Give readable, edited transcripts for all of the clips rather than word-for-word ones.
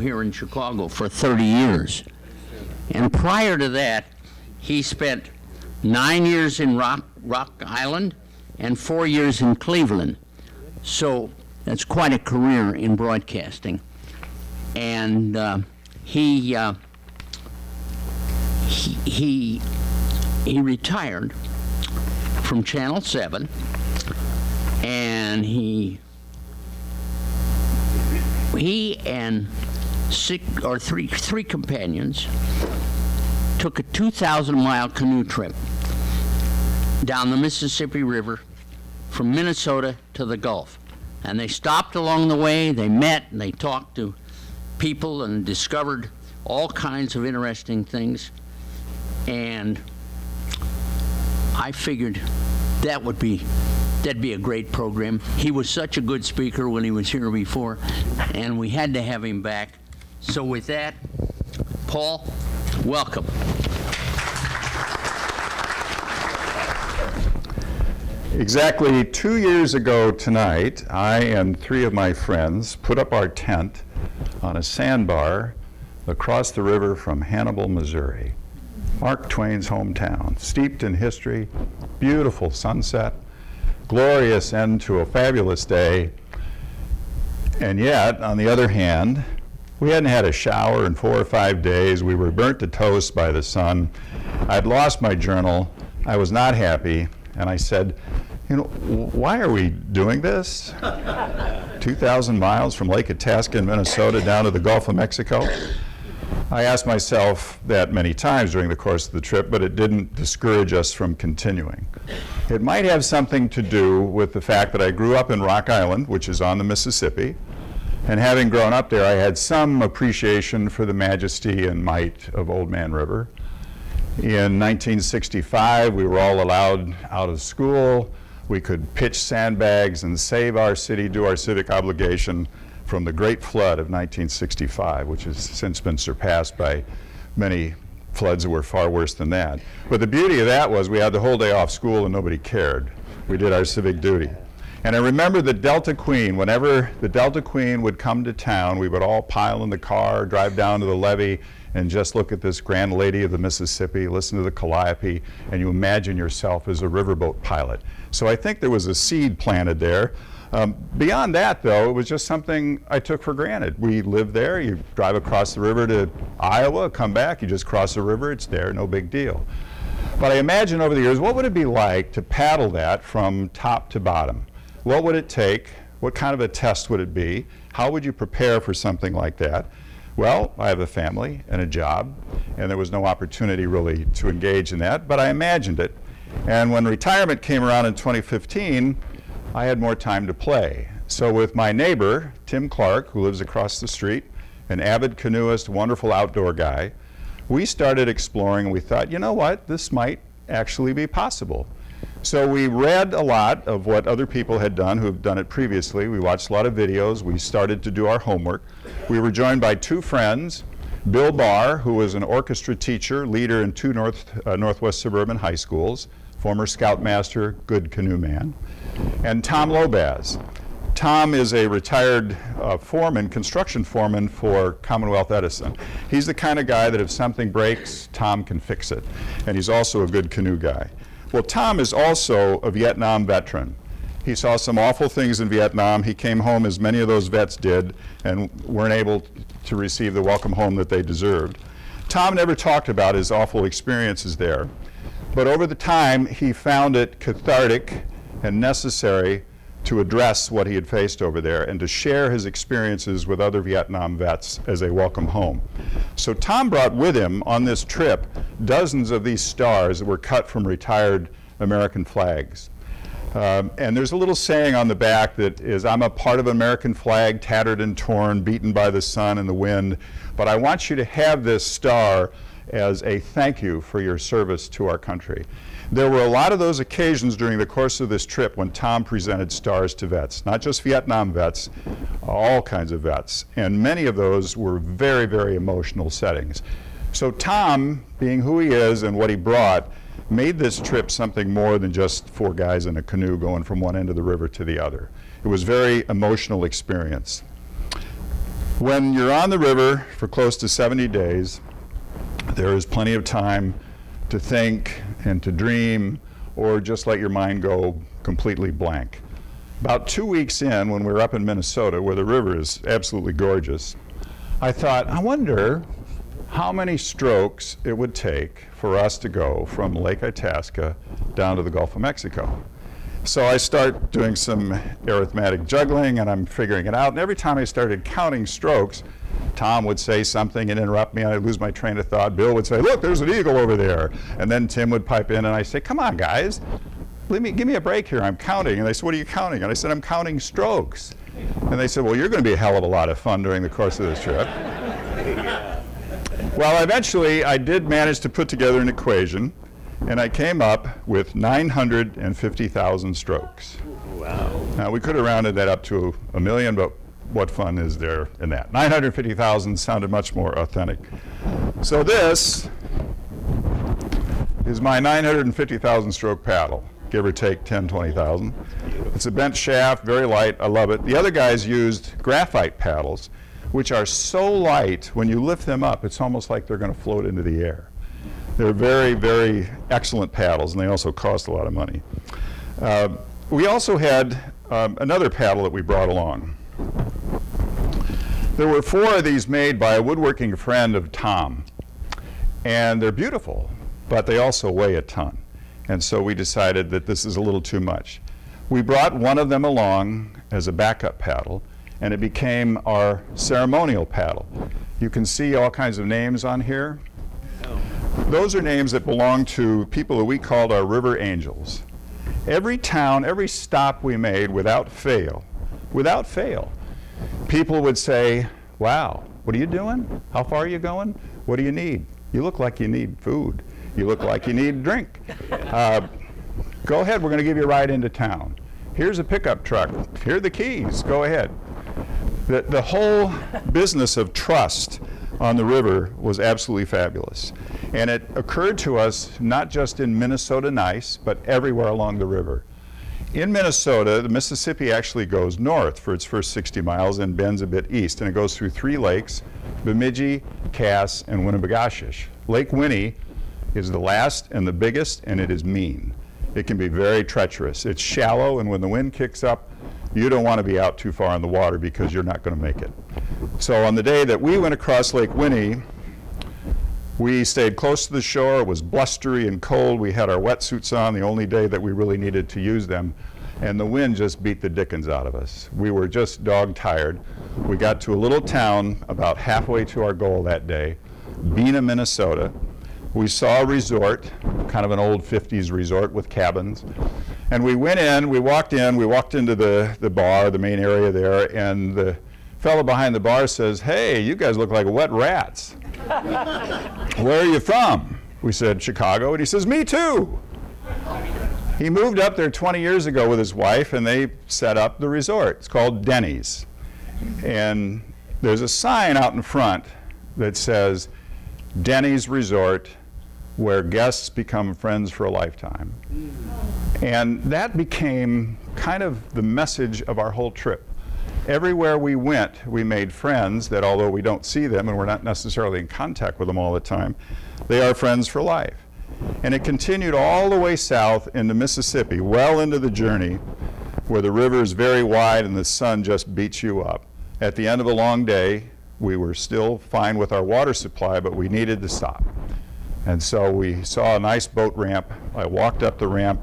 here in Chicago for 30 years. And prior to that, he spent 9 years in Rock Island and 4 years in Cleveland. So that's quite a career in broadcasting. And he retired from Channel 7, and he and three companions took a 2,000-mile canoe trip down the Mississippi River from Minnesota to the Gulf. And they stopped along the way, they met, and they talked to people and discovered all kinds of interesting things. And I figured that'd be a great program. He was such a good speaker when he was here before, and we had to have him back. So with that, Paul, welcome. Exactly 2 years ago tonight, I and 3 of my friends put up our tent on a sandbar across the river from Hannibal, Missouri. Mark Twain's hometown, steeped in history, beautiful sunset, glorious end to a fabulous day. And yet, on the other hand, we hadn't had a shower in 4 or 5 days. We were burnt to toast by the sun. I'd lost my journal. I was not happy. And I said, you know, why are we doing this? 2,000 miles from Lake Itasca in Minnesota down to the Gulf of Mexico? I asked myself that many times during the course of the trip, but it didn't discourage us from continuing. It might have something to do with the fact that I grew up in Rock Island, which is on the Mississippi, and having grown up there, I had some appreciation for the majesty and might of Old Man River. In 1965, we were all allowed out of school. We could pitch sandbags and save our city, do our civic obligation from the Great Flood of 1965, which has since been surpassed by many floods that were far worse than that. But the beauty of that was we had the whole day off school and nobody cared. We did our civic duty. And I remember the Delta Queen, whenever the Delta Queen would come to town, we would all pile in the car, drive down to the levee, and just look at this grand lady of the Mississippi, listen to the calliope, and you imagine yourself as a riverboat pilot. So I think there was a seed planted there. Beyond that, though, it was just something I took for granted. We lived there. You drive across the river to Iowa, come back, you just cross the river, it's there, no big deal. But I imagine over the years, what would it be like to paddle that from top to bottom? What would it take? What kind of a test would it be? How would you prepare for something like that? Well, I have a family and a job, and there was no opportunity really to engage in that, but I imagined it. And when retirement came around in 2015, I had more time to play. So with my neighbor, Tim Clark, who lives across the street, an avid canoeist, wonderful outdoor guy, we started exploring and we thought, you know what, this might actually be possible. So we read a lot of what other people had done who have done it previously. We watched a lot of videos. We started to do our homework. We were joined by 2 friends, Bill Barr, who was an orchestra teacher, leader in 2 Northwest suburban high schools, former scoutmaster, good canoe man, and Tom Lobaz. Tom is a retired construction foreman for Commonwealth Edison. He's the kind of guy that if something breaks, Tom can fix it. And he's also a good canoe guy. Well, Tom is also a Vietnam veteran. He saw some awful things in Vietnam. He came home, as many of those vets did, and weren't able to receive the welcome home that they deserved. Tom never talked about his awful experiences there, but over the time, he found it cathartic and necessary to address what he had faced over there and to share his experiences with other Vietnam vets as they welcome home. So Tom brought with him on this trip dozens of these stars that were cut from retired American flags. And there's a little saying on the back that is, I'm a part of an American flag, tattered and torn, beaten by the sun and the wind, but I want you to have this star as a thank you for your service to our country. There were a lot of those occasions during the course of this trip when Tom presented stars to vets, not just Vietnam vets, all kinds of vets. And many of those were very, very emotional settings. So Tom, being who he is and what he brought, made this trip something more than just 4 guys in a canoe going from one end of the river to the other. It was a very emotional experience. When you're on the river for close to 70 days, there is plenty of time to think and to dream, or just let your mind go completely blank. About 2 weeks in, when we were up in Minnesota, where the river is absolutely gorgeous, I thought, I wonder how many strokes it would take for us to go from Lake Itasca down to the Gulf of Mexico. So I start doing some arithmetic juggling, and I'm figuring it out. And every time I started counting strokes, Tom would say something and interrupt me, and I'd lose my train of thought. Bill would say, look, there's an eagle over there. And then Tim would pipe in, and I'd say, come on, guys. Give me a break here. I'm counting. And they said, what are you counting? And I said, I'm counting strokes. And they said, well, you're going to be a hell of a lot of fun during the course of this trip. Well, eventually, I did manage to put together an equation, and I came up with 950,000 strokes. Wow. Now, we could have rounded that up to 1 million, but what fun is there in that? 950,000 sounded much more authentic. So this is my 950,000 stroke paddle, give or take 10, 20,000. It's a bent shaft, very light, I love it. The other guys used graphite paddles, which are so light, when you lift them up, it's almost like they're going to float into the air. They're very, very excellent paddles, and they also cost a lot of money. We also had another paddle that we brought along. There were 4 of these made by a woodworking friend of Tom, and they're beautiful, but they also weigh a ton. And so we decided that this is a little too much. We brought one of them along as a backup paddle, and it became our ceremonial paddle. You can see all kinds of names on here. Those are names that belong to people that we called our river angels. Every town, every stop we made, without fail, people would say, wow, what are you doing? How far are you going? What do you need? You look like you need food. You look like you need drink. Go ahead, we're going to give you a ride into town. Here's a pickup truck. Here are the keys. Go ahead. The whole business of trust on the river was absolutely fabulous. And it occurred to us not just in Minnesota nice, but everywhere along the river. In Minnesota, the Mississippi actually goes north for its first 60 miles and bends a bit east, and it goes through 3 lakes, Bemidji, Cass, and Winnebagochish. Lake Winnie is the last and the biggest, and it is mean. It can be very treacherous. It's shallow, and when the wind kicks up, you don't want to be out too far in the water because you're not going to make it. So on the day that we went across Lake Winnie, we stayed close to the shore. It was blustery and cold. We had our wetsuits on, the only day that we really needed to use them, and the wind just beat the dickens out of us. We were just dog tired. We got to a little town about halfway to our goal that day, Bena, Minnesota. We saw a resort, kind of an old 50s resort with cabins. And we went in, we walked into the bar, the main area there, and the fellow behind the bar says, hey, you guys look like wet rats. Where are you from? We said, Chicago. And he says, me too. He moved up there 20 years ago with his wife, and they set up the resort. It's called Denny's. And there's a sign out in front that says, Denny's Resort, where guests become friends for a lifetime. And that became kind of the message of our whole trip. Everywhere we went, we made friends that, although we don't see them and we're not necessarily in contact with them all the time, they are friends for life. And it continued all the way south into Mississippi, well into the journey, where the river is very wide and the sun just beats you up. At the end of a long day, we were still fine with our water supply, but we needed to stop. And so we saw a nice boat ramp. I walked up the ramp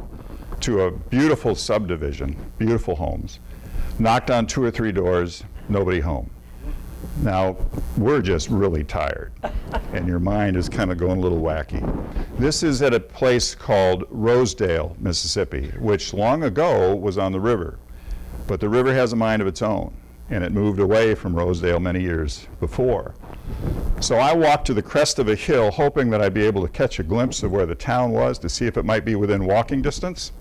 to a beautiful subdivision, beautiful homes. Knocked on 2 or 3 doors, nobody home. Now, we're just really tired, and your mind is kind of going a little wacky. This is at a place called Rosedale, Mississippi, which long ago was on the river. But the river has a mind of its own, and it moved away from Rosedale many years before. So I walked to the crest of a hill, hoping that I'd be able to catch a glimpse of where the town was to see if it might be within walking distance.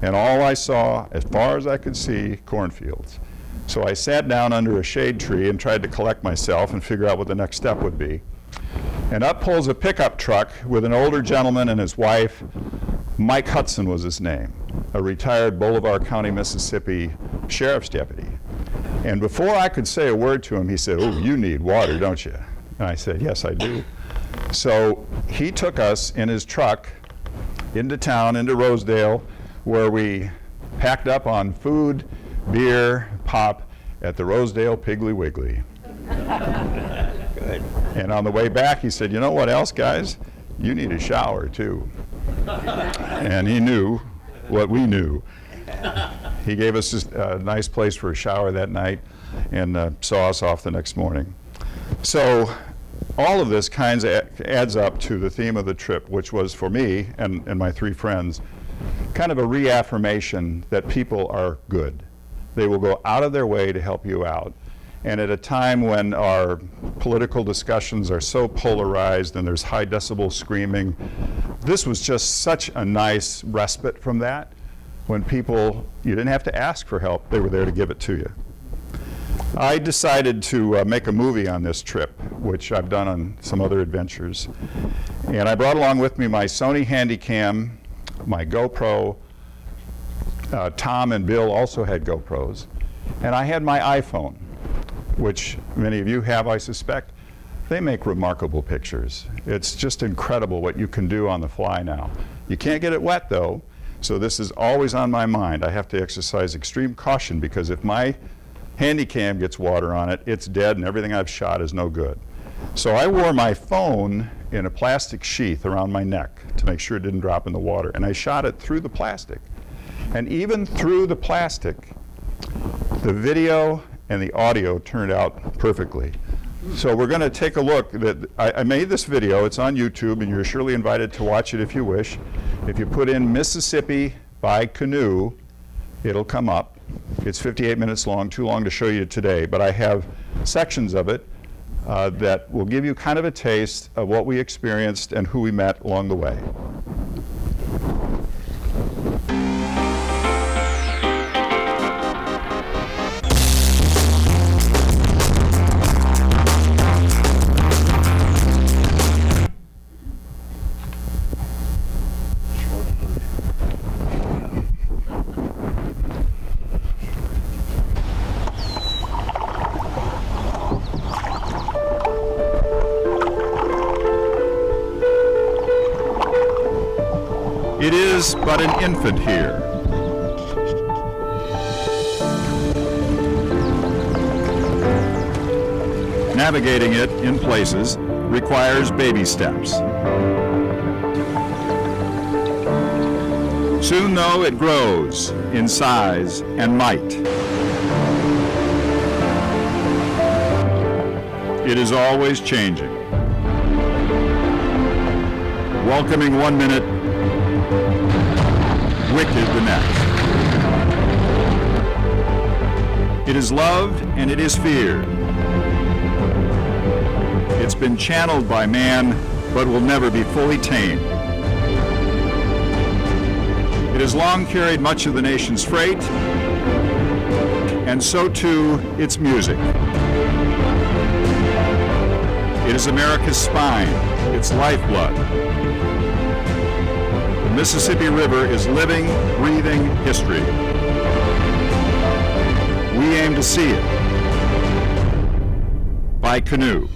And all I saw, as far as I could see, cornfields. So I sat down under a shade tree and tried to collect myself and figure out what the next step would be. And up pulls a pickup truck with an older gentleman and his wife. Mike Hudson was his name, a retired Bolivar County, Mississippi sheriff's deputy. And before I could say a word to him, he said, "Oh, you need water, don't you?" And I said, "Yes, I do." So he took us in his truck into town, into Rosedale, where we packed up on food, beer, pop at the Rosedale Piggly Wiggly. Good. And on the way back, he said, "You know what else, guys? You need a shower, too." And he knew what we knew. He gave us a nice place for a shower that night and saw us off the next morning. So all of this kind of adds up to the theme of the trip, which was for me and my three friends, kind of a reaffirmation that people are good. They will go out of their way to help you out. And at a time when our political discussions are so polarized and there's high decibel screaming, this was just such a nice respite from that. When people, you didn't have to ask for help, they were there to give it to you. I decided to make a movie on this trip, which I've done on some other adventures. And I brought along with me my Sony Handycam, my GoPro. Tom and Bill also had GoPros. And I had my iPhone, which many of you have, I suspect. They make remarkable pictures. It's just incredible what you can do on the fly now. You can't get it wet, though, so this is always on my mind. I have to exercise extreme caution because if my Handycam gets water on it, it's dead and everything I've shot is no good. So I wore my phone in a plastic sheath around my neck to make sure it didn't drop in the water, and I shot it through the plastic. And even through the plastic, the video and the audio turned out perfectly. So we're going to take a look. I made this video. It's on YouTube, and you're surely invited to watch it if you wish. If you put in Mississippi by Canoe, it'll come up. It's 58 minutes long, too long to show you today, but I have sections of it that will give you kind of a taste of what we experienced and who we met along the way. It is but an infant here. Navigating it in places requires baby steps. Soon, though, it grows in size and might. It is always changing. Welcoming one minute, wicked the next. It is loved and it is feared. It's been channeled by man, but will never be fully tamed. It has long carried much of the nation's freight, and so too its music. It is America's spine, its lifeblood. The Mississippi River is living, breathing history. We aim to see it by Canoe.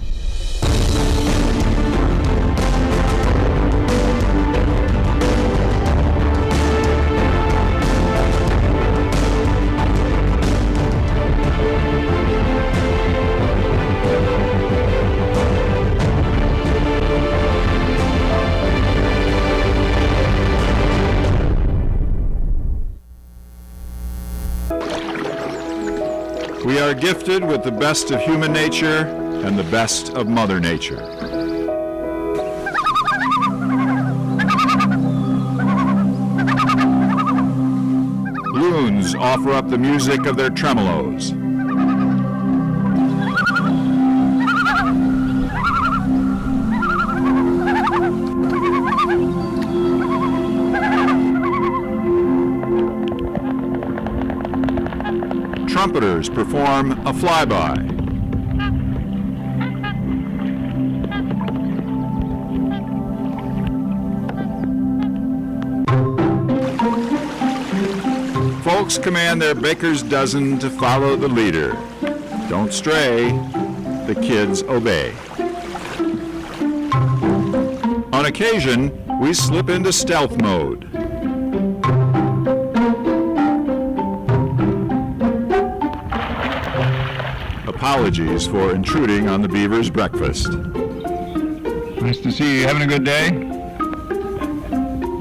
We are gifted with the best of human nature and the best of Mother Nature. Loons offer up the music of their tremolos. Trumpeters perform a flyby. Folks command their baker's dozen to follow the leader. Don't stray, the kids obey. On occasion, we slip into stealth mode. Apologies for intruding on the beaver's breakfast. Nice to see you. Having a good day?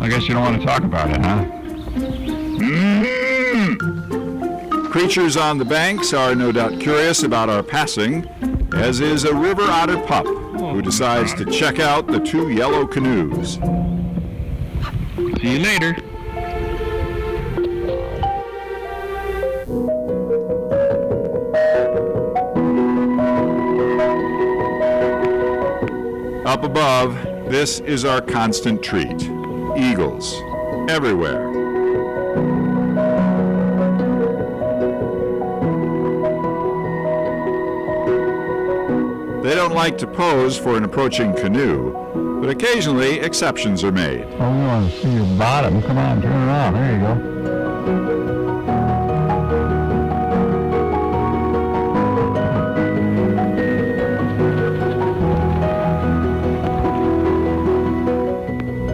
I guess you don't want to talk about it, huh? Creatures on the banks are no doubt curious about our passing, as is a river otter pup who decides to check out the two yellow canoes. See you later. Up above, this is our constant treat. Eagles, everywhere. They don't like to pose for an approaching canoe, but occasionally exceptions are made. Oh, we want to see your bottom. Come on, turn around. There you go.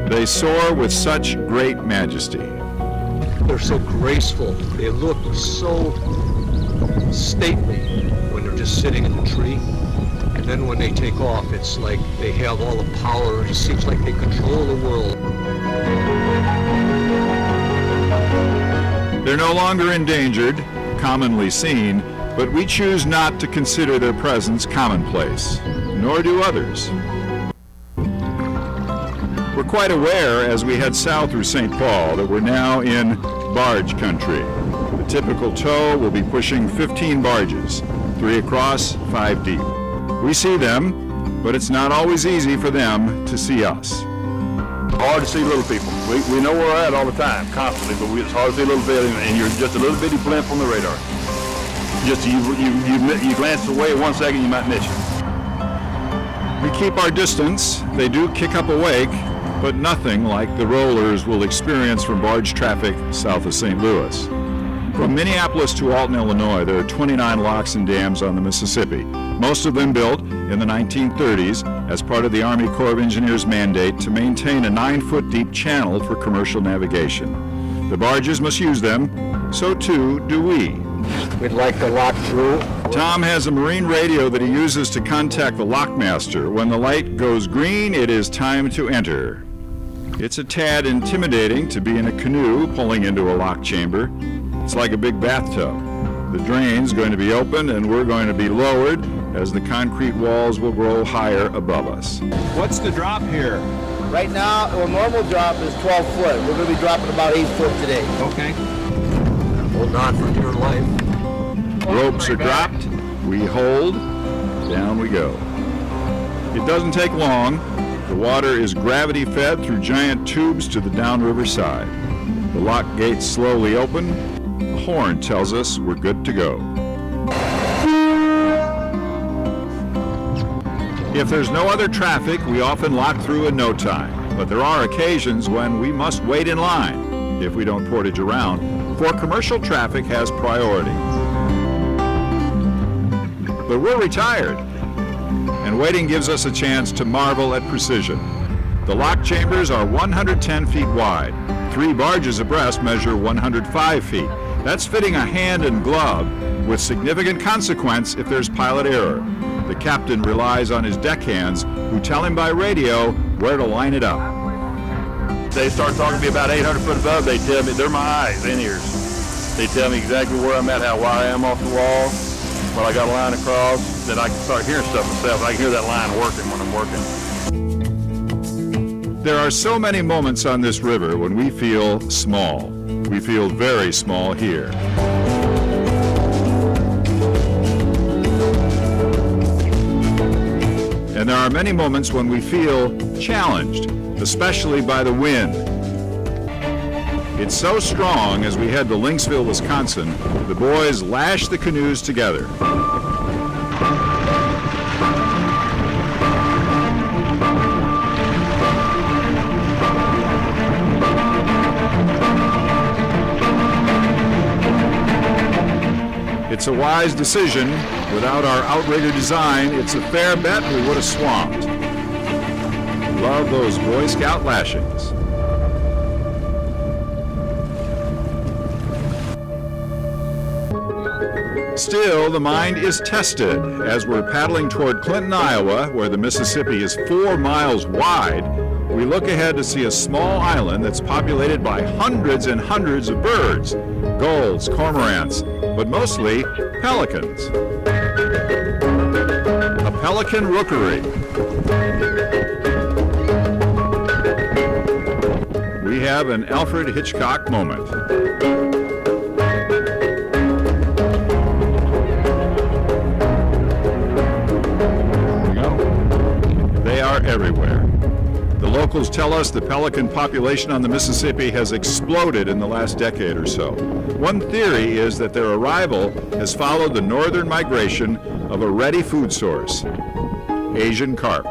They soar with such great majesty. They're so graceful. They look so stately when they're just sitting in the tree. And then when they take off, it's like they have all the power. It seems like they control the world. They're no longer endangered, commonly seen, but we choose not to consider their presence commonplace, nor do others. We're quite aware as we head south through St. Paul that we're now in barge country. The typical tow will be pushing 15 barges, 3 across, 5 deep. We see them, but it's not always easy for them to see us. Hard to see little people. We know where we're at all the time, constantly, but it's hard to see little bit, and you're just a little bitty blimp on the radar. Just you glance away 1 second, you might miss you. We keep our distance. They do kick up a wake, but nothing like the rollers we'll experience from barge traffic south of St. Louis. From Minneapolis to Alton, Illinois, there are 29 locks and dams on the Mississippi, most of them built in the 1930s as part of the Army Corps of Engineers' mandate to maintain a 9-foot deep channel for commercial navigation. The barges must use them, so too do we. We'd like to lock through. Tom has a marine radio that he uses to contact the lockmaster. When the light goes green, it is time to enter. It's a tad intimidating to be in a canoe pulling into a lock chamber. It's like a big bathtub. The drain's going to be opened and we're going to be lowered as the concrete walls will grow higher above us. What's the drop here? Right now, our normal drop is 12 foot. We're going to be dropping about 8 foot today. Okay. Hold on for dear life. Ropes are dropped, we hold, down we go. It doesn't take long. The water is gravity fed through giant tubes to the downriver side. The lock gates slowly open. A horn tells us we're good to go. If there's no other traffic, we often lock through in no time. But there are occasions when we must wait in line, if we don't portage around, for commercial traffic has priority. But we're retired, and waiting gives us a chance to marvel at precision. The lock chambers are 110 feet wide. 3 barges abreast measure 105 feet. That's fitting a hand and glove with significant consequence if there's pilot error. The captain relies on his deckhands who tell him by radio where to line it up. They start talking to me about 800 foot above, they tell me, they're my eyes and ears. They tell me exactly where I'm at, how wide I am off the wall, when I got a line across, then I can start hearing stuff myself. I can hear that line working when I'm working. There are so many moments on this river when we feel small. We feel very small here. And there are many moments when we feel challenged, especially by the wind. It's so strong as we head to Lynxville, Wisconsin, the boys lash the canoes together. It's a wise decision. Without our outrigger design, it's a fair bet we would have swamped. Love those Boy Scout lashings. Still, the mind is tested. As we're paddling toward Clinton, Iowa, where the Mississippi is 4 miles wide, we look ahead to see a small island that's populated by hundreds and hundreds of birds, gulls, cormorants, but mostly pelicans. A pelican rookery. We have an Alfred Hitchcock moment. They are everywhere. The locals tell us the pelican population on the Mississippi has exploded in the last decade or so. One theory is that their arrival has followed the northern migration of a ready food source, Asian carp.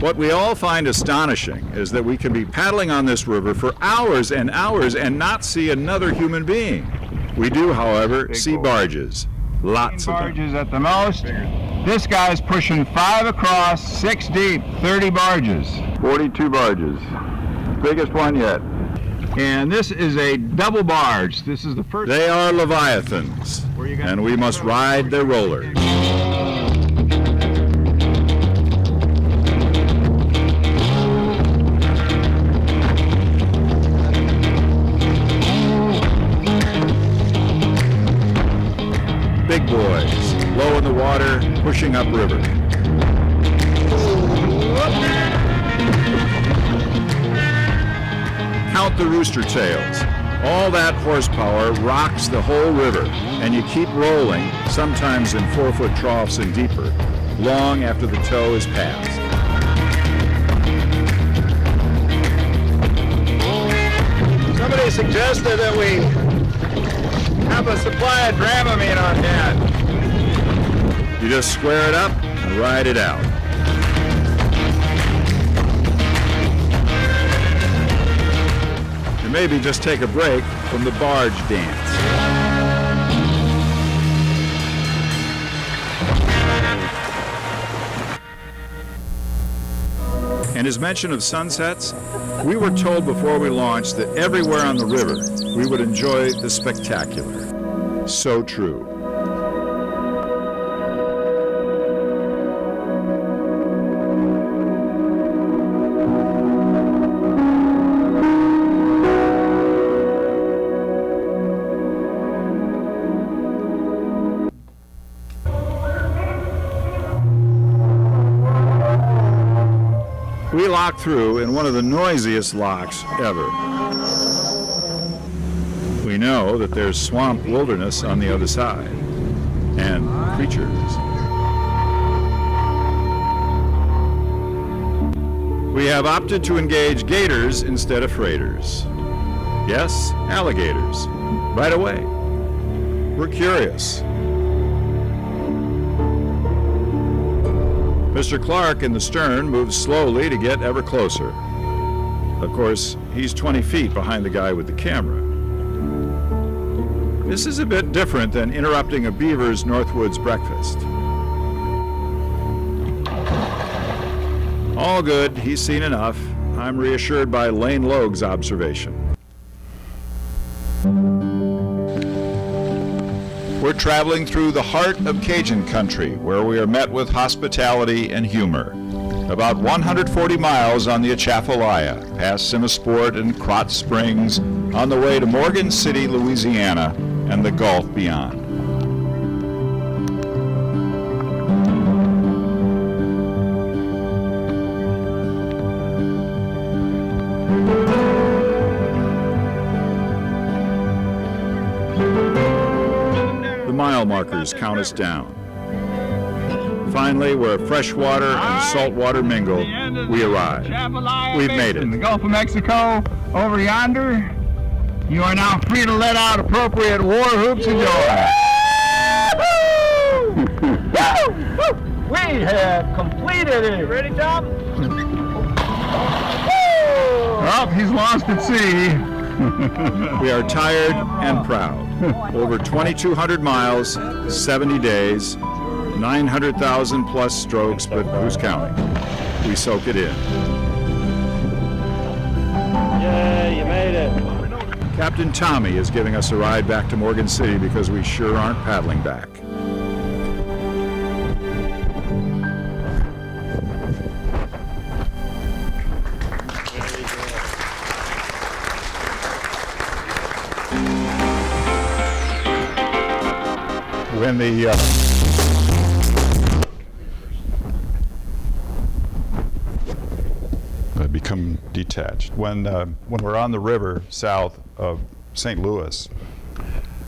What we all find astonishing is that we can be paddling on this river for hours and hours and not see another human being. We do, however, see barges. Lots of them. Barges at the most. This guy's pushing 5 across, 6 deep, 30 barges. 42 barges. Biggest one yet. And this is a double barge. This is the first. They are leviathans, and we must ride their rollers. Big boys, low in the water, pushing upriver. Count the rooster tails. All that horsepower rocks the whole river, and you keep rolling, sometimes in 4-foot troughs and deeper, long after the tow is passed. Somebody suggested that we have a supply of Dramamine on hand. You just square it up and ride it out. And maybe just take a break from the barge dance. And his mention of sunsets, we were told before we launched that everywhere on the river we would enjoy the spectacular. So true. We locked through in one of the noisiest locks ever. We know that there's swamp wilderness on the other side, and creatures. We have opted to engage gators instead of freighters. Yes, alligators. Right away. We're curious. Mr. Clark in the stern moves slowly to get ever closer. Of course, he's 20 feet behind the guy with the camera. This is a bit different than interrupting a beaver's Northwoods breakfast. All good, he's seen enough. I'm reassured by Lane Logue's observation. We're traveling through the heart of Cajun country, where we are met with hospitality and humor. About 140 miles on the Atchafalaya, past Simisport and Krotz Springs, on the way to Morgan City, Louisiana, and the Gulf beyond. Mile markers count us down. Finally, where freshwater and saltwater mingle, we arrive. We've made it. In the Gulf of Mexico, over yonder, You are now free to let out appropriate war whoops of joy. We have completed it. Ready, Tom? Oh, he's lost at sea. We are tired and proud. Over 2,200 miles, 70 days, 900,000 plus strokes, but who's counting? We soak it in. Yeah, you made it. Captain Tommy is giving us a ride back to Morgan City because we sure aren't paddling back. When I become detached. When we're on the river south of St. Louis,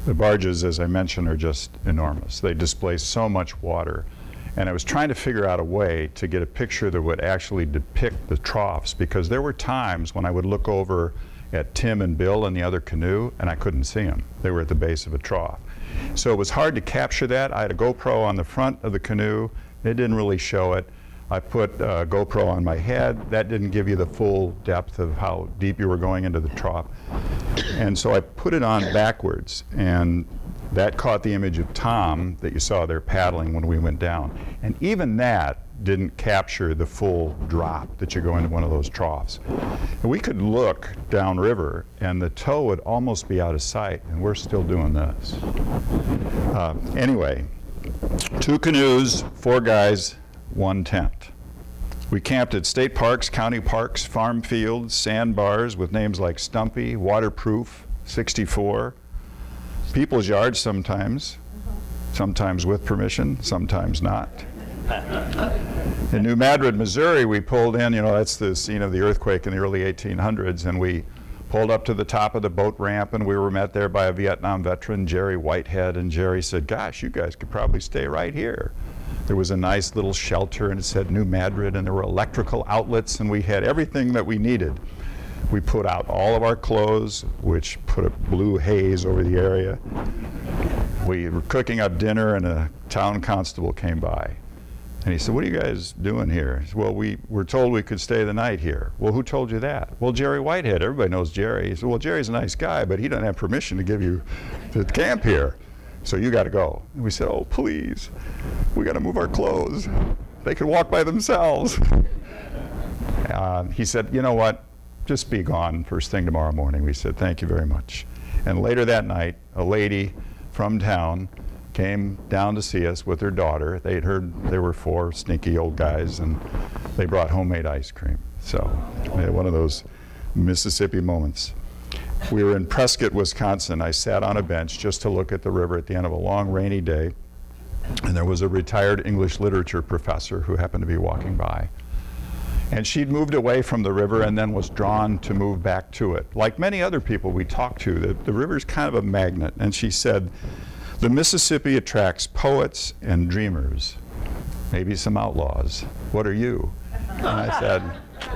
the barges, as I mentioned, are just enormous. They displace so much water. And I was trying to figure out a way to get a picture that would actually depict the troughs, because there were times when I would look over at Tim and Bill in the other canoe and I couldn't see them. They were at the base of a trough. So it was hard to capture that. I had a GoPro on the front of the canoe. It didn't really show it. I put a GoPro on my head. That didn't give you the full depth of how deep you were going into the trough. And so I put it on backwards, and that caught the image of Tom that you saw there paddling when we went down. And even that didn't capture the full drop that you go into one of those troughs. And we could look downriver and the tow would almost be out of sight, and we're still doing this. Anyway, 2 canoes, 4 guys, 1 tent. We camped at state parks, county parks, farm fields, sandbars with names like Stumpy, Waterproof, 64, People's Yards sometimes with permission, sometimes not. In New Madrid, Missouri, we pulled in, that's the scene of the earthquake in the early 1800s, and we pulled up to the top of the boat ramp, and we were met there by a Vietnam veteran, Jerry Whitehead, and Jerry said, "Gosh, you guys could probably stay right here." There was a nice little shelter, and it said New Madrid, and there were electrical outlets, and we had everything that we needed. We put out all of our clothes, which put a blue haze over the area. We were cooking up dinner, and a town constable came by. And he said, "What are you guys doing here?" He said, "Well, we were told we could stay the night here." "Well, who told you that?" "Well, Jerry Whitehead. Everybody knows Jerry." He said, "Well, Jerry's a nice guy, but he doesn't have permission to give you to camp here. So you got to go." And we said, "Oh, please, we got to move our clothes. They could walk by themselves." He said, "You know what? Just be gone first thing tomorrow morning." We said, "Thank you very much." And later that night, a lady from town came down to see us with her daughter. They'd heard there were 4 sneaky old guys, and they brought homemade ice cream. So we had one of those Mississippi moments. We were in Prescott, Wisconsin. I sat on a bench just to look at the river at the end of a long rainy day, and there was a retired English literature professor who happened to be walking by. And she'd moved away from the river and then was drawn to move back to it. Like many other people we talked to, the river's kind of a magnet. And she said, "The Mississippi attracts poets and dreamers, maybe some outlaws. What are you?" And I said,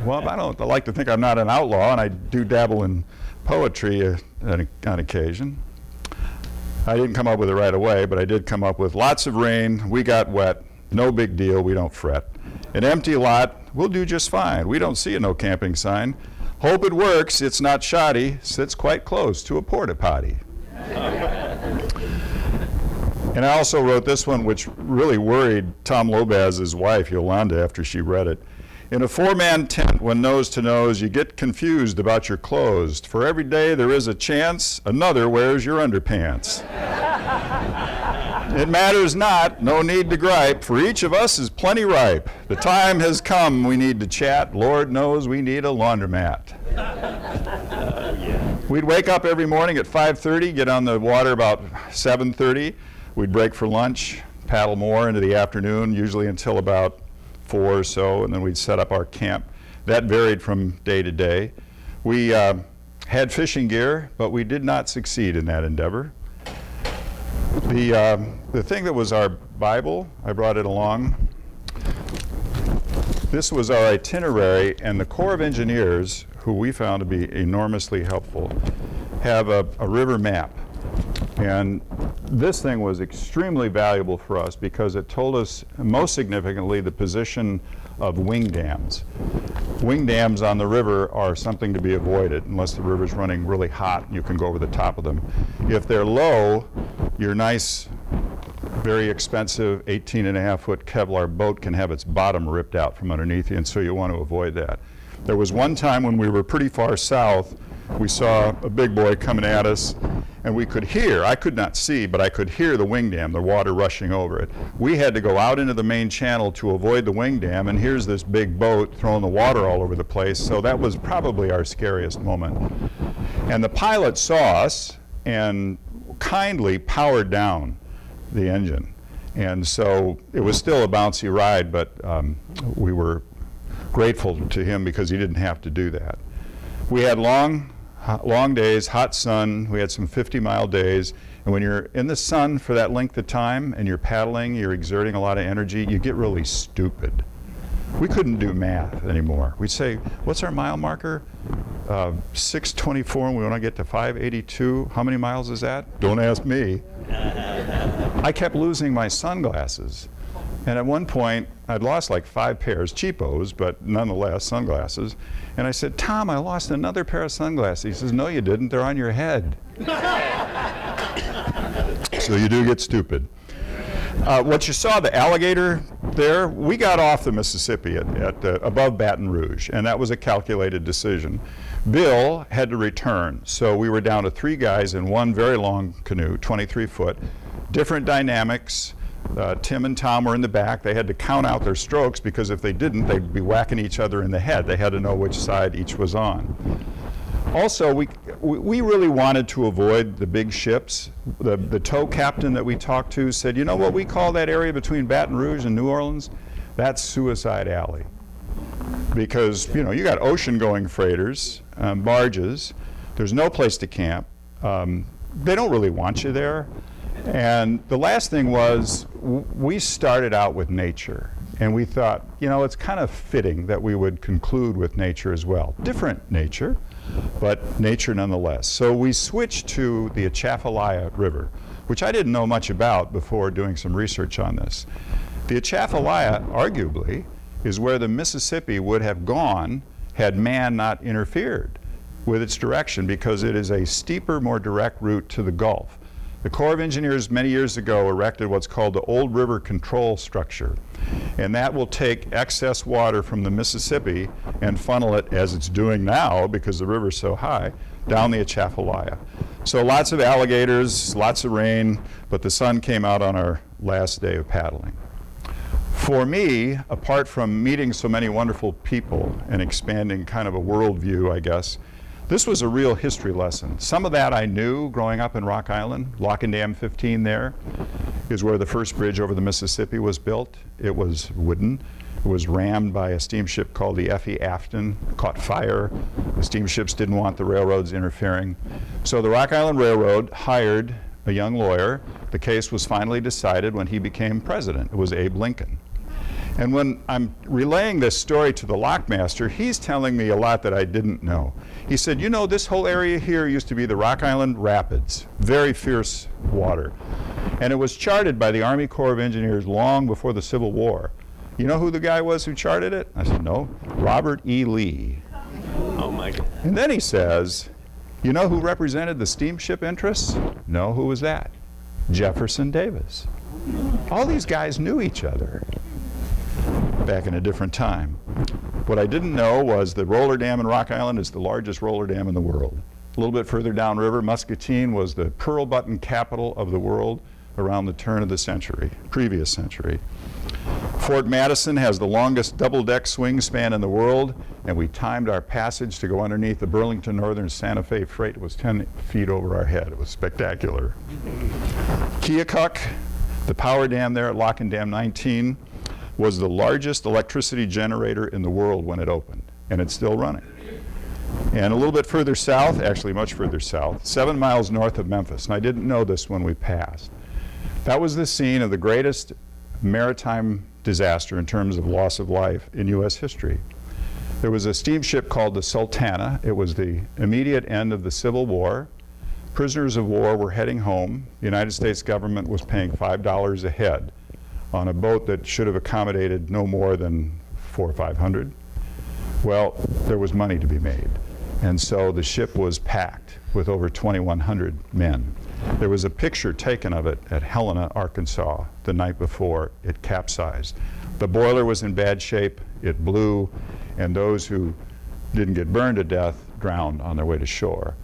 "Well, I like to think I'm not an outlaw, and I do dabble in poetry on occasion." I didn't come up with it right away, but I did come up with lots of rain, we got wet, no big deal, we don't fret. An empty lot, we'll do just fine. We don't see a no camping sign. Hope it works, it's not shoddy, sits quite close to a porta potty. And I also wrote this one, which really worried Tom Lobaz's wife, Yolanda, after she read it. "In a 4-man tent, when nose to nose, you get confused about your clothes. For every day there is a chance another wears your underpants. It matters not, no need to gripe, for each of us is plenty ripe. The time has come we need to chat. Lord knows we need a laundromat." We'd wake up every morning at 5:30, get on the water about 7:30. We'd break for lunch, paddle more into the afternoon, usually until about 4 or so, and then we'd set up our camp. That varied from day to day. We had fishing gear, but we did not succeed in that endeavor. The thing that was our Bible, I brought it along. This was our itinerary, and the Corps of Engineers, who we found to be enormously helpful, have a river map. And this thing was extremely valuable for us because it told us, most significantly, the position of wing dams. Wing dams on the river are something to be avoided unless the river's running really hot and you can go over the top of them. If they're low, your nice, very expensive 18.5-foot Kevlar boat can have its bottom ripped out from underneath you, and so you want to avoid that. There was one time when we were pretty far south, we saw a big boy coming at us, and we could hear, I could not see, but I could hear the wing dam, the water rushing over it. We had to go out into the main channel to avoid the wing dam, and here's this big boat throwing the water all over the place, so that was probably our scariest moment. And the pilot saw us and kindly powered down the engine. And so it was still a bouncy ride, but we were grateful to him because he didn't have to do that. We had long days, hot sun. We had some 50-mile days. And when you're in the sun for that length of time and you're paddling, you're exerting a lot of energy, you get really stupid. We couldn't do math anymore. We'd say, what's our mile marker? 624, and we want to get to 582. How many miles is that? Don't ask me. I kept losing my sunglasses. And at one point, I'd lost like 5 pairs, cheapos, but nonetheless, sunglasses. And I said, Tom, I lost another pair of sunglasses. He says, no, you didn't. They're on your head. So you do get stupid. What you saw, the alligator there, we got off the Mississippi at above Baton Rouge, and that was a calculated decision. Bill had to return, so we were down to 3 guys in one very long canoe, 23 foot, different dynamics. Tim and Tom were in the back. They had to count out their strokes because if they didn't, they'd be whacking each other in the head. They had to know which side each was on. Also, we really wanted to avoid the big ships. The tow captain that we talked to said, you know what we call that area between Baton Rouge and New Orleans? That's Suicide Alley. Because, you know, you got ocean-going freighters, barges. There's no place to camp. They don't really want you there. And the last thing was, we started out with nature. And we thought, you know, it's kind of fitting that we would conclude with nature as well. Different nature, but nature nonetheless. So we switched to the Atchafalaya River, which I didn't know much about before doing some research on this. The Atchafalaya, arguably, is where the Mississippi would have gone had man not interfered with its direction, because it is a steeper, more direct route to the Gulf. The Corps of Engineers many years ago erected what's called the Old River Control Structure, and that will take excess water from the Mississippi and funnel it, as it's doing now because the river's so high, down the Atchafalaya. So lots of alligators, lots of rain, but the sun came out on our last day of paddling. For me, apart from meeting so many wonderful people and expanding kind of a worldview, I guess, this was a real history lesson. Some of that I knew growing up in Rock Island. Lock and Dam 15 there is where the first bridge over the Mississippi was built. It was wooden. It was rammed by a steamship called the F.E. Afton, caught fire. The steamships didn't want the railroads interfering. So the Rock Island Railroad hired a young lawyer. The case was finally decided when he became president. It was Abe Lincoln. And when I'm relaying this story to the lockmaster, he's telling me a lot that I didn't know. He said, you know, this whole area here used to be the Rock Island Rapids, very fierce water. And it was charted by the Army Corps of Engineers long before the Civil War. You know who the guy was who charted it? I said, no, Robert E. Lee. Oh my God. And then he says, you know who represented the steamship interests? No, who was that? Jefferson Davis. All these guys knew each other back in a different time. What I didn't know was the roller dam in Rock Island is the largest roller dam in the world. A little bit further downriver, Muscatine was the pearl button capital of the world around the turn of the century, previous century. Fort Madison has the longest double-deck swing span in the world, and we timed our passage to go underneath the Burlington Northern Santa Fe freight. It was 10 feet over our head. It was spectacular. Keokuk, the power dam there at Lock and Dam 19, was the largest electricity generator in the world when it opened, and it's still running. And a little bit further south, actually much further south, 7 miles north of Memphis, and I didn't know this when we passed, that was the scene of the greatest maritime disaster in terms of loss of life in U.S. history. There was a steamship called the Sultana. It was the immediate end of the Civil War. prisoners of war were heading home. The United States government was paying $5 a head on a boat that should have accommodated no more than 400 or 500. Well, there was money to be made. And so the ship was packed with over 2,100 men. There was a picture taken of it at Helena, Arkansas, the night before it capsized. The boiler was in bad shape, it blew, and those who didn't get burned to death drowned on their way to shore.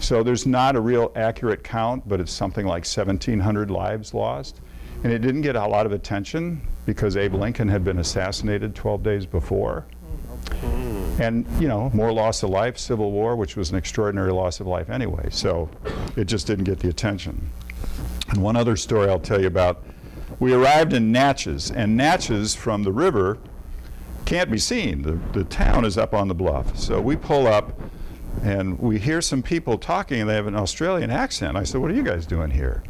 So there's not a real accurate count, but it's something like 1,700 lives lost. And it didn't get a lot of attention because Abe Lincoln had been assassinated 12 days before. And, you know, more loss of life, Civil War, which was an extraordinary loss of life anyway. So it just didn't get the attention. And one other story I'll tell you about, we arrived in Natchez, and Natchez from the river can't be seen. The town is up on the bluff. So we pull up, and we hear some people talking, and they have an Australian accent. I said, what are you guys doing here?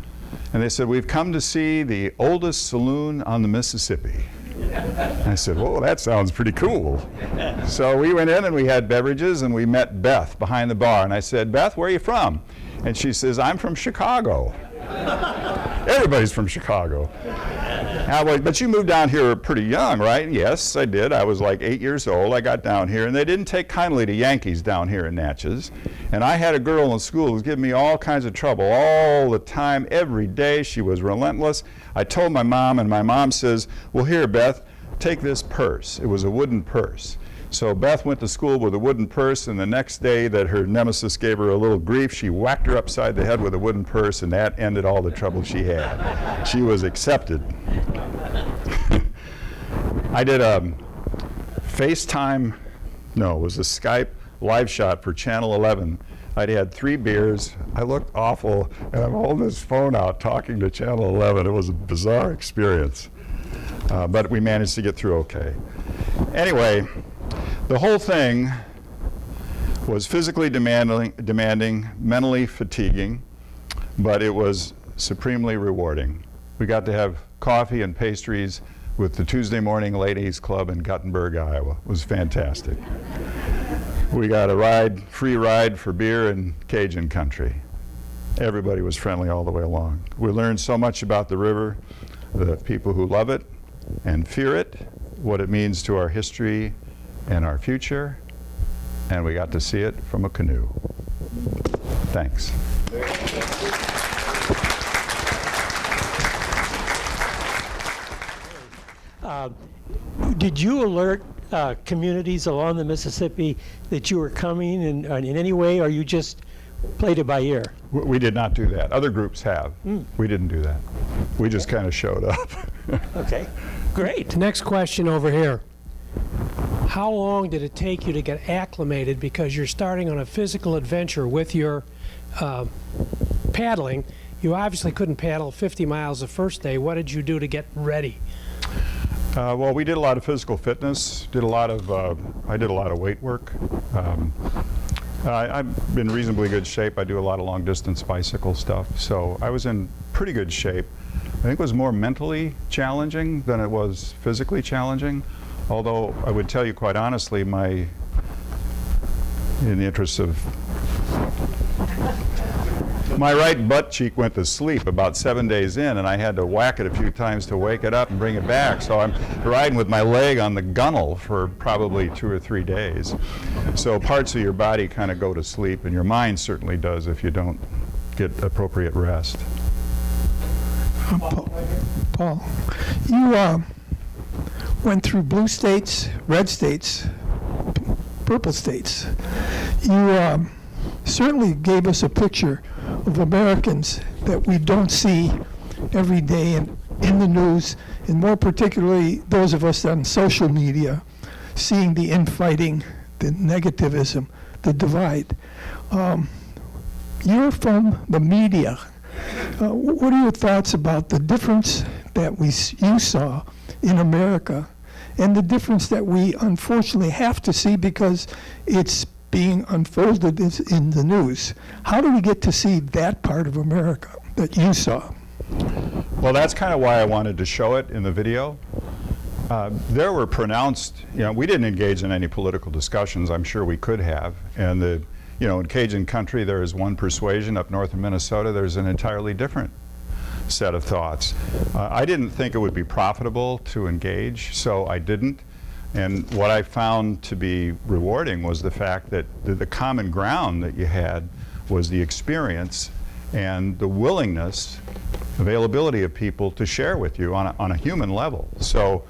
And they said, we've come to see the oldest saloon on the Mississippi. I said, whoa, that sounds pretty cool. So we went in and we had beverages, and we met Beth behind the bar. And I said, Beth, where are you from? And she says, I'm from Chicago. Everybody's from Chicago. But you moved down here pretty young, right? Yes, I did. I was like 8 years old. I got down here, and they didn't take kindly to Yankees down here in Natchez. And I had a girl in school who was giving me all kinds of trouble all the time, every day. She was relentless. I told my mom, and my mom says, well, here, Beth, take this purse. It was a wooden purse. So Beth went to school with a wooden purse, and the next day that her nemesis gave her a little grief, she whacked her upside the head with a wooden purse, and that ended all the trouble she had. She was accepted. I did a FaceTime, no, it was a Skype live shot for Channel 11. I'd had 3 beers, I looked awful, and I'm holding this phone out talking to Channel 11. It was a bizarre experience, but we managed to get through okay. Anyway, the whole thing was physically demanding, mentally fatiguing, but it was supremely rewarding. We got to have coffee and pastries with the Tuesday Morning Ladies Club in Guttenberg, Iowa. It was fantastic. We got a free ride for beer in Cajun country. Everybody was friendly all the way along. We learned so much about the river, the people who love it and fear it, what it means to our history and our future, and we got to see it from a canoe. Thanks. Did you alert communities along the Mississippi that you were coming in any way, or you just played it by ear? We did not do that. Other groups have. We didn't do that. We just kind of showed up. Okay, great. Next question over here. How long did it take you to get acclimated, because you're starting on a physical adventure with your paddling? You obviously couldn't paddle 50 miles the first day. What did you do to get ready? Well, we did a lot of physical fitness, I did a lot of weight work. I've been in reasonably good shape. I do a lot of long distance bicycle stuff, so I was in pretty good shape. I think it was more mentally challenging than it was physically challenging, although I would tell you quite honestly, in the interest of my right butt cheek went to sleep about 7 days in, and I had to whack it a few times to wake it up and bring it back. So I'm riding with my leg on the gunnel for probably 2 or 3 days. So parts of your body kind of go to sleep, and your mind certainly does if you don't get appropriate rest. Paul, you went through blue states, red states, purple states. You certainly gave us a picture of Americans that we don't see every day in the news, and more particularly those of us on social media, seeing the infighting, the negativism, the divide. You're from the media. What are your thoughts about the difference that you saw in America and the difference that we unfortunately have to see because it's being unfolded in the news? How do we get to see that part of America that you saw? Well, that's kind of why I wanted to show it in the video. There were pronounced, we didn't engage in any political discussions. I'm sure we could have. And the you know, in Cajun country, there is one persuasion. Up north of Minnesota, there's an entirely different set of thoughts. I didn't think it would be profitable to engage, so I didn't. And what I found to be rewarding was the fact that the common ground that you had was the experience and the willingness, availability of people to share with you on a human level. So,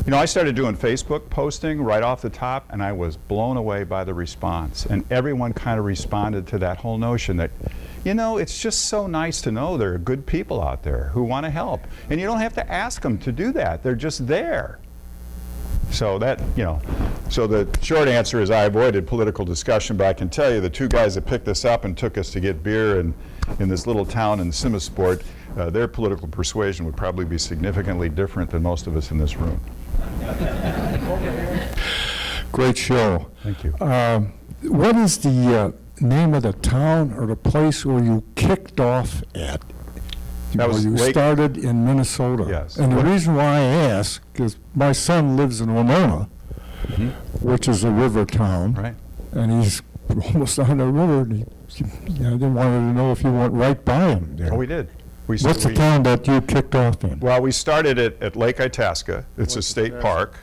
you know, I started doing Facebook posting right off the top, and I was blown away by the response. And everyone kind of responded to that whole notion that, you know, it's just so nice to know there are good people out there who want to help. And you don't have to ask them to do that. They're just there. So that, you know, so the short answer is I avoided political discussion, but I can tell you the two guys that picked us up and took us to get beer in this little town in Simisport, their political persuasion would probably be significantly different than most of us in this room. Great show. Thank you. What is the name of the town or the place where you kicked off at? That was you Lake- started in Minnesota. Yes. And the reason why I ask is my son lives in Winona, which is a river town. Right. And he's almost on the river. And I didn't want to know if you went right by him there. Oh, we did. What's the town that you kicked off in? Well, we started at Lake Itasca. It's a state park,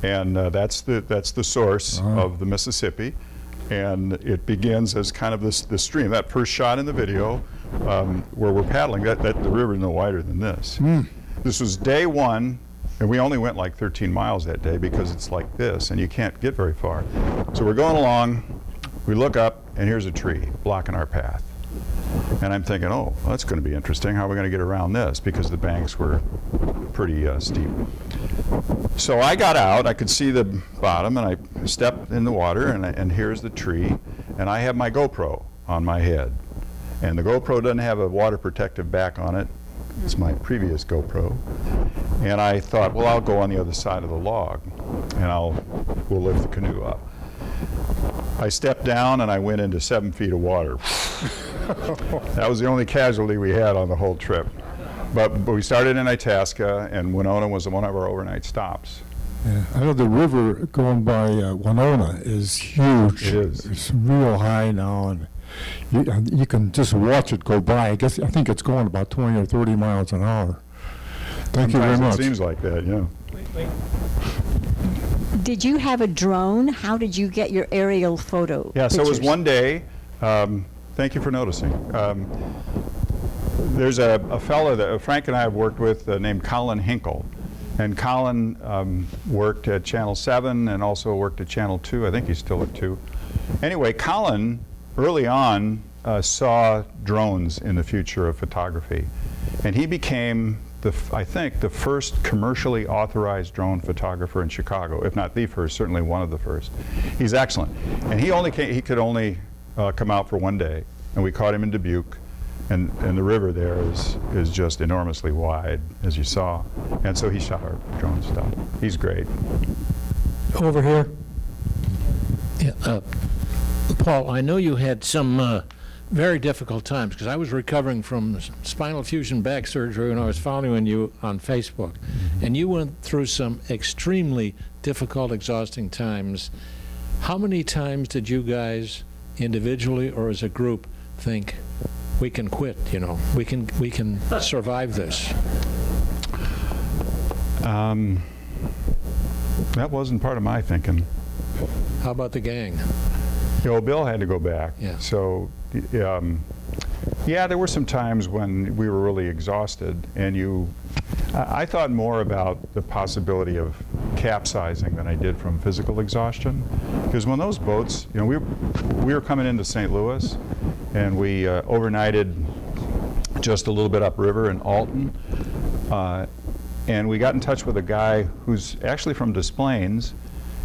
and that's the source of the Mississippi. And it begins as kind of the stream. That first shot in the video, where we're paddling, that the river is no wider than this. This was day one, and we only went like 13 miles that day because it's like this, and you can't get very far. So we're going along, we look up, and here's a tree blocking our path. And I'm thinking, oh, well, that's going to be interesting. How are we going to get around this? Because the banks were pretty steep. So I got out. I could see the bottom, and I stepped in the water, and here's the tree. And I have my GoPro on my head. And the GoPro doesn't have a water protective back on it. It's my previous GoPro. And I thought, well, I'll go on the other side of the log, and we'll lift the canoe up. I stepped down, and I went into 7 feet of water. That was the only casualty we had on the whole trip. But we started in Itasca, and Winona was one of our overnight stops. Yeah, I know the river going by Winona is huge. It is. It's real high now, and you can just watch it go by. I think it's going about 20 or 30 miles an hour. Thank you very Sometimes much. it seems like that, yeah. Did you have a drone? How did you get your aerial photo? Yeah, so it was pictures? one day. Thank you for noticing. There's a fellow that Frank and I have worked with named Colin Hinkle. And Colin worked at Channel 7 and also worked at Channel 2. I think he's still at 2. Anyway, Colin, early on, saw drones in the future of photography. And he became, I think, the first commercially authorized drone photographer in Chicago, if not the first, certainly one of the first. He's excellent. And he could only come out for one day. And we caught him in Dubuque. And the river there is just enormously wide, as you saw. And so he shot our drone stuff. He's great. Over here. Yeah, Paul, I know you had some very difficult times, because I was recovering from spinal fusion back surgery when I was following you on Facebook. And you went through some extremely difficult, exhausting times. How many times did you guys, individually or as a group, think, we can quit, you know, we can survive this? That wasn't part of my thinking. How about the gang? You know, Bill had to go back. Yeah. So, yeah, there were some times when we were really exhausted, and I thought more about the possibility of capsizing than I did from physical exhaustion. Because when those boats, you know, we were coming into St. Louis, and we overnighted just a little bit upriver in Alton, and we got in touch with a guy who's actually from Des Plaines.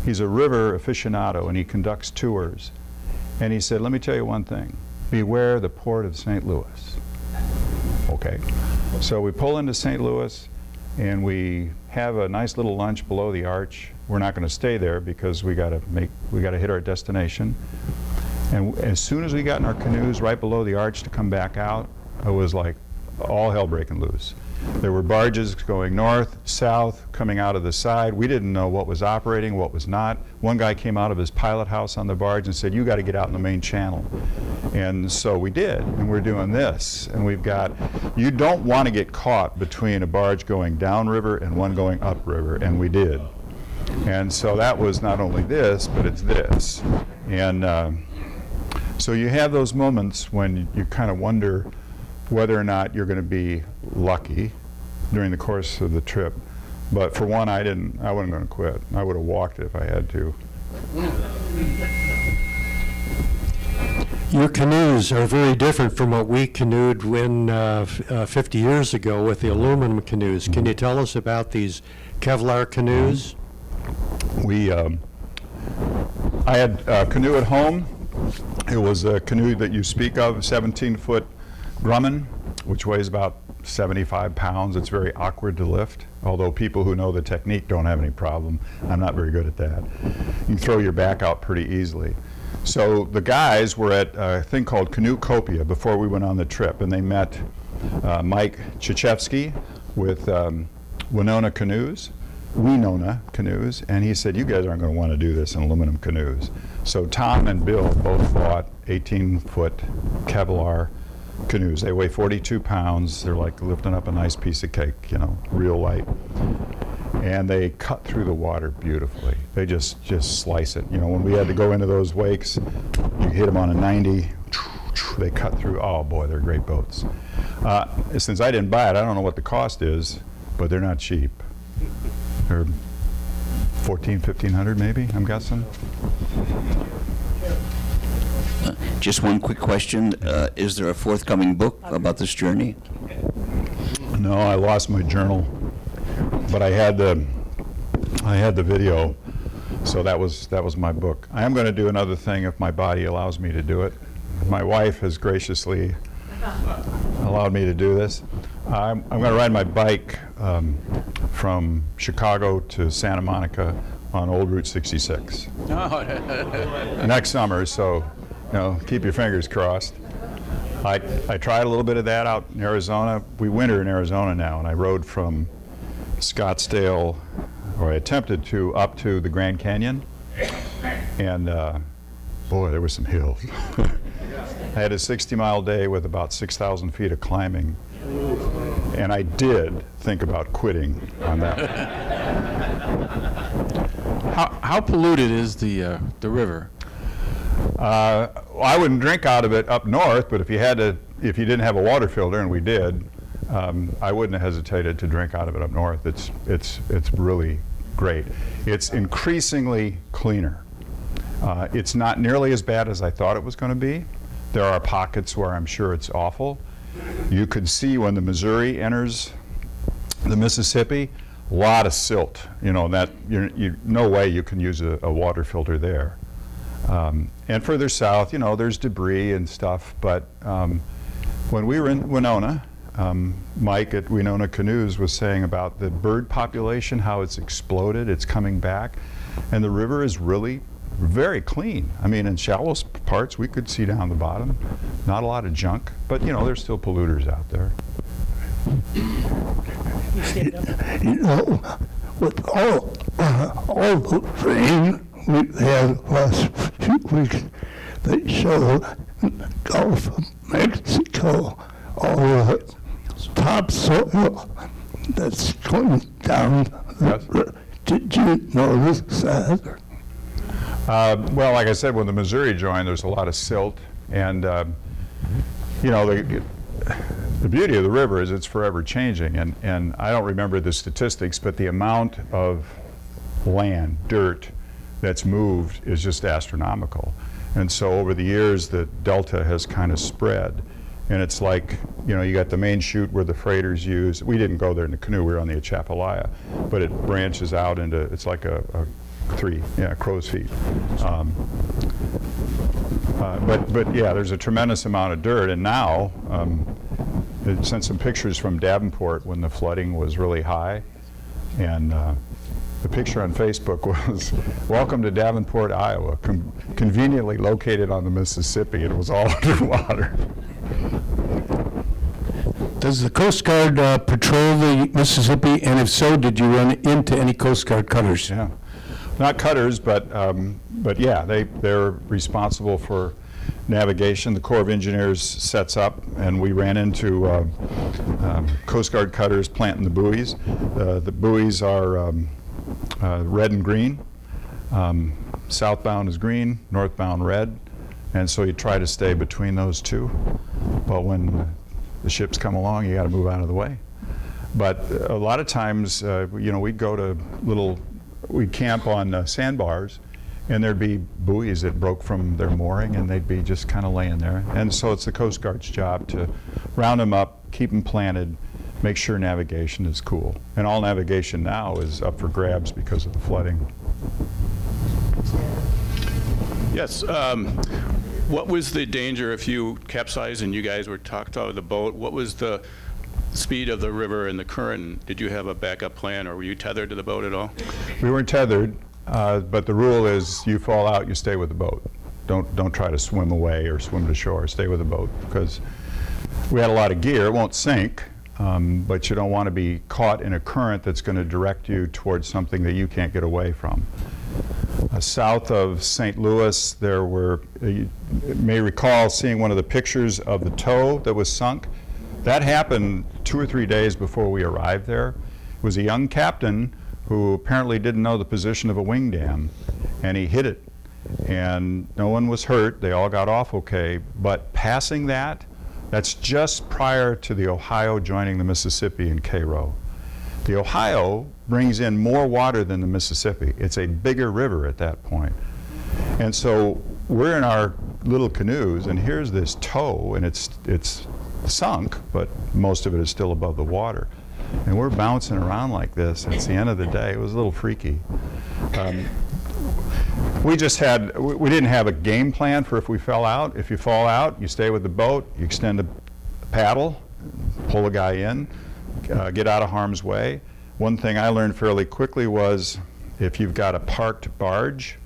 He's a river aficionado, and he conducts tours. And he said, let me tell you one thing. Beware the port of St. Louis. Okay. So we pull into St. Louis, and we have a nice little lunch below the arch. We're not going to stay there because we got to hit our destination. And as soon as we got in our canoes right below the arch to come back out, it was like all hell breaking loose. There were barges going north, south, coming out of the side. We didn't know what was operating, what was not. One guy came out of his pilot house on the barge and said, "You got to get out in the main channel." And so we did, and we're doing this. And we've got, you don't want to get caught between a barge going downriver and one going upriver, and we did. And so that was not only this, but it's this. And so you have those moments when you kind of wonder whether or not you're going to be lucky during the course of the trip. But for one, I wasn't going to quit. I would have walked it if I had to. Your canoes are very different from what we canoed when 50 years ago with the aluminum canoes. Can you tell us about these Kevlar canoes? I had a canoe at home. It was a canoe that you speak of, 17-foot Grumman, which weighs about 75 pounds. It's very awkward to lift, although people who know the technique don't have any problem. I'm not very good at that. You throw your back out pretty easily. So the guys were at a thing called Canoe Copia before we went on the trip, and they met Mike Chichevsky with Winona Canoes, and he said, "You guys aren't going to want to do this in aluminum canoes." So Tom and Bill both bought 18-foot Kevlar canoes. They weigh 42 pounds. They're like lifting up a nice piece of cake, you know, real light. And they cut through the water beautifully. They just slice it. You know, when we had to go into those wakes, you hit them on a 90, they cut through. Oh boy, they're great boats. Since I didn't buy it, I don't know what the cost is, but they're not cheap. They're $1,400-1,500 maybe, I'm guessing. Just one quick question. Is there a forthcoming book about this journey? No, I lost my journal, but I had the video, so that was my book. I am going to do another thing if my body allows me to do it. My wife has graciously allowed me to do this. I'm going to ride my bike from Chicago to Santa Monica on Old Route 66 next summer, so you know, keep your fingers crossed. I tried a little bit of that out in Arizona. We winter in Arizona now, and I rode from Scottsdale, or I attempted to, up to the Grand Canyon, and boy, there were some hills. I had a 60-mile day with about 6,000 feet of climbing, and I did think about quitting on that. How polluted is the river? I wouldn't drink out of it up north, but if you didn't have a water filter, and we did, I wouldn't have hesitated to drink out of it up north. It's really great. It's increasingly cleaner. It's not nearly as bad as I thought it was going to be. There are pockets where I'm sure it's awful. You could see when the Missouri enters the Mississippi, a lot of silt. You know, that no way you can use a water filter there. And further south, you know, there's debris and stuff, but when we were in Winona, Mike at Winona Canoes was saying about the bird population, how it's exploded, it's coming back, and the river is really very clean. I mean, in shallow parts, we could see down the bottom. Not a lot of junk, but you know, there's still polluters out there. You know, with all the rain we had last few weeks, they show the Gulf of Mexico all the topsoil that's going down the river. Did you notice that? Well, like I said, when the Missouri joined, there's a lot of silt, and you know, the beauty of the river is it's forever changing, and I don't remember the statistics, but the amount of land, dirt, that's moved is just astronomical. And so over the years, the delta has kind of spread, and it's like, you know, you got the main chute where the freighters use. We didn't go there in the canoe, we were on the Atchafalaya, but it branches out into, it's like a crow's feet. But yeah, there's a tremendous amount of dirt, and now it sent some pictures from Davenport when the flooding was really high, and the picture on Facebook was, "Welcome to Davenport, Iowa, conveniently located on the Mississippi," and it was all underwater. Does the Coast Guard patrol the Mississippi, and if so, did you run into any Coast Guard cutters? Yeah, not cutters, but yeah, they're responsible for navigation. The Corps of Engineers sets up, and we ran into Coast Guard cutters planting the buoys. The buoys are red and green. Southbound is green, northbound red, and so you try to stay between those two. But when the ships come along, you got to move out of the way. But a lot of times, we'd go to we'd camp on sandbars, and there'd be buoys that broke from their mooring, and they'd be just kind of laying there. And so it's the Coast Guard's job to round them up, keep them planted, make sure navigation is cool. And all navigation now is up for grabs because of the flooding. Yes. What was the danger if you capsized and you guys were talked out of the boat? What was the speed of the river and the current? Did you have a backup plan, or were you tethered to the boat at all? We weren't tethered, but the rule is you fall out, you stay with the boat. Don't try to swim away or swim to shore. Stay with the boat, because we had a lot of gear. It won't sink, but you don't want to be caught in a current that's going to direct you towards something that you can't get away from. South of St. Louis, there were, you may recall seeing one of the pictures of the tow that was sunk. That happened 2 or 3 days before we arrived there. It was a young captain who apparently didn't know the position of a wing dam, and he hit it. And no one was hurt. They all got off okay. But passing that's just prior to the Ohio joining the Mississippi in Cairo. The Ohio brings in more water than the Mississippi. It's a bigger river at that point. And so we're in our little canoes, and here's this tow, and it's sunk, but most of it is still above the water. And we're bouncing around like this. It's the end of the day. It was a little freaky. We didn't have a game plan for if we fell out. If you fall out, you stay with the boat, you extend a paddle, pull a guy in, get out of harm's way. One thing I learned fairly quickly was if you've got a parked barge,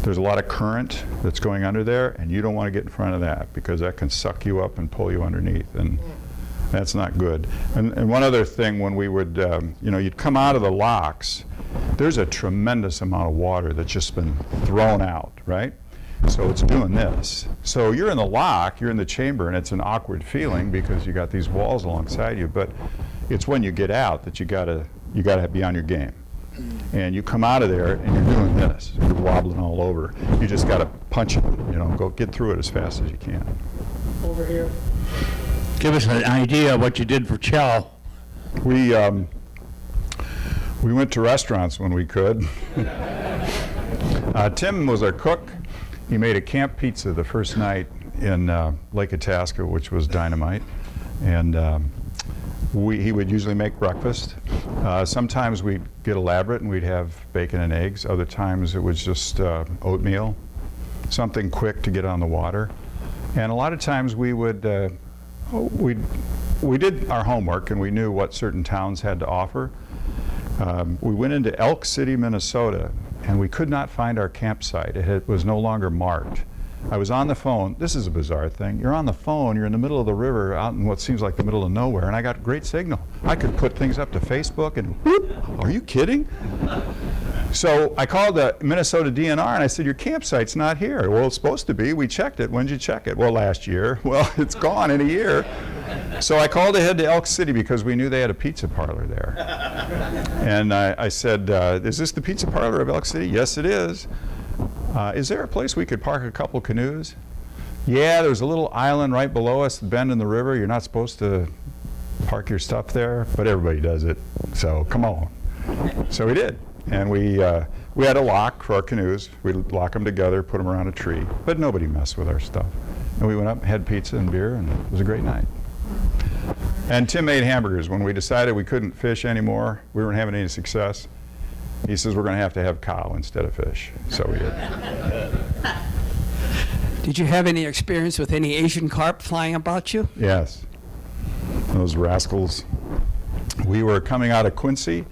there's a lot of current that's going under there, and you don't want to get in front of that, because that can suck you up and pull you underneath, and that's not good. And one other thing, when we would, you'd come out of the locks, there's a tremendous amount of water that's just been thrown out, right? So it's doing this. So you're in the lock, you're in the chamber, and it's an awkward feeling because you got these walls alongside you, but it's when you get out that you gotta be on your game. And you come out of there and you're doing this. You're wobbling all over. You just gotta punch it, go get through it as fast as you can. Over here. Give us an idea of what you did for chow. We went to restaurants when we could. Tim was our cook. He made a camp pizza the first night in Lake Itasca, which was dynamite. And he would usually make breakfast. Sometimes we'd get elaborate and we'd have bacon and eggs. Other times it was just oatmeal, something quick to get on the water. And a lot of times we did our homework, and we knew what certain towns had to offer. We went into Elk City, Minnesota, and we could not find our campsite. It was no longer marked. I was on the phone. This is a bizarre thing. You're on the phone, you're in the middle of the river, out in what seems like the middle of nowhere, and I got great signal. I could put things up to Facebook, and whoop, are you kidding? So I called the Minnesota DNR, and I said, your campsite's not here. Well, it's supposed to be. We checked it. When did you check it? Well, last year. Well, it's gone in a year. So I called ahead to Elk City because we knew they had a pizza parlor there. And I said, is this the pizza parlor of Elk City? Yes, it is. Is there a place we could park a couple canoes? Yeah, there's a little island right below us, the bend in the river. You're not supposed to park your stuff there, but everybody does it. So come on. So we did. And we had a lock for our canoes. We'd lock them together, put them around a tree, but nobody messed with our stuff. And we went up, had pizza and beer, and it was a great night. And Tim made hamburgers. When we decided we couldn't fish anymore, we weren't having any success, he says we're going to have cow instead of fish. So we did. Did you have any experience with any Asian carp flying about you? Yes. Those rascals. We were coming out of Quincy,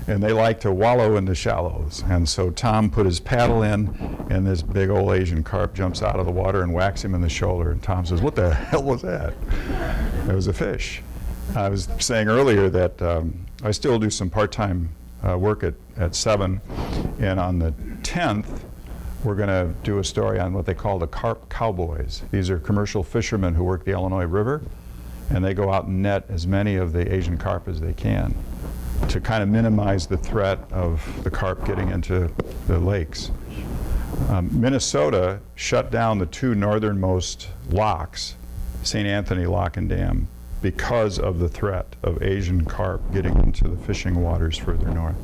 and they like to wallow in the shallows. And so Tom put his paddle in, and this big old Asian carp jumps out of the water and whacks him in the shoulder. And Tom says, "What the hell was that?" It was a fish. I was saying earlier that I still do some part-time work at 7, and on the 10th, we're going to do a story on what they call the carp cowboys. These are commercial fishermen who work the Illinois River, and they go out and net as many of the Asian carp as they can to kind of minimize the threat of the carp getting into the lakes. Minnesota shut down the 2 northernmost locks, St. Anthony Lock and Dam, because of the threat of Asian carp getting into the fishing waters further north.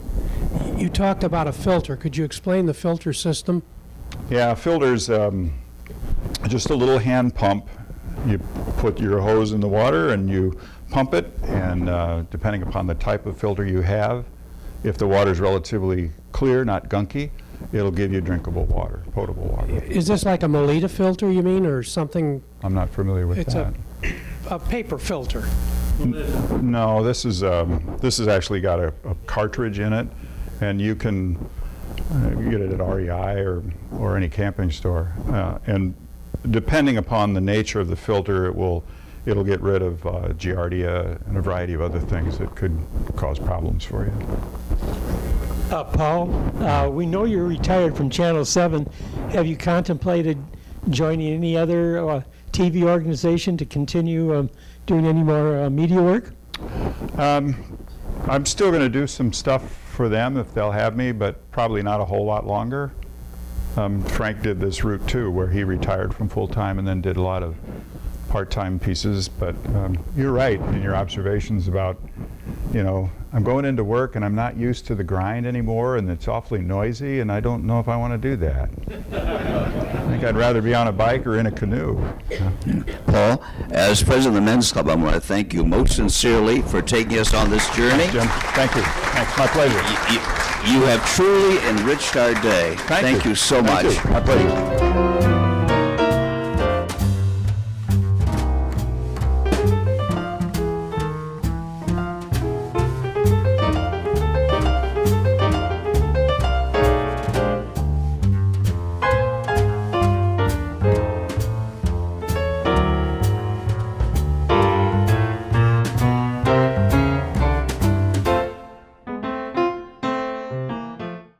You talked about a filter. Could you explain the filter system? Yeah, filter's just a little hand pump. You put your hose in the water and you pump it, and depending upon the type of filter you have, if the water's relatively clear, not gunky, it'll give you drinkable water, potable water. Is this like a Melita filter, you mean, or something? I'm not familiar with It's that. a paper filter. No, this is actually got a cartridge in it, and you can get it at REI or any camping store. And depending upon the nature of the filter, it'll get rid of Giardia and a variety of other things that could cause problems for you. Paul, we know you're retired from Channel 7. Have you contemplated joining any other TV organization to continue doing any more media work? I'm still going to do some stuff for them if they'll have me, but probably not a whole lot longer. Frank did this route too, where he retired from full-time and then did a lot of part-time pieces. But you're right in your observations about, I'm going into work and I'm not used to the grind anymore, and it's awfully noisy, and I don't know if I want to do that. I think I'd rather be on a bike or in a canoe. Paul, as president of the Men's Club, I want to thank you most sincerely for taking us on this journey. Jim, thank you. Thanks, my pleasure. You have truly enriched our day. Thank you so much. My pleasure.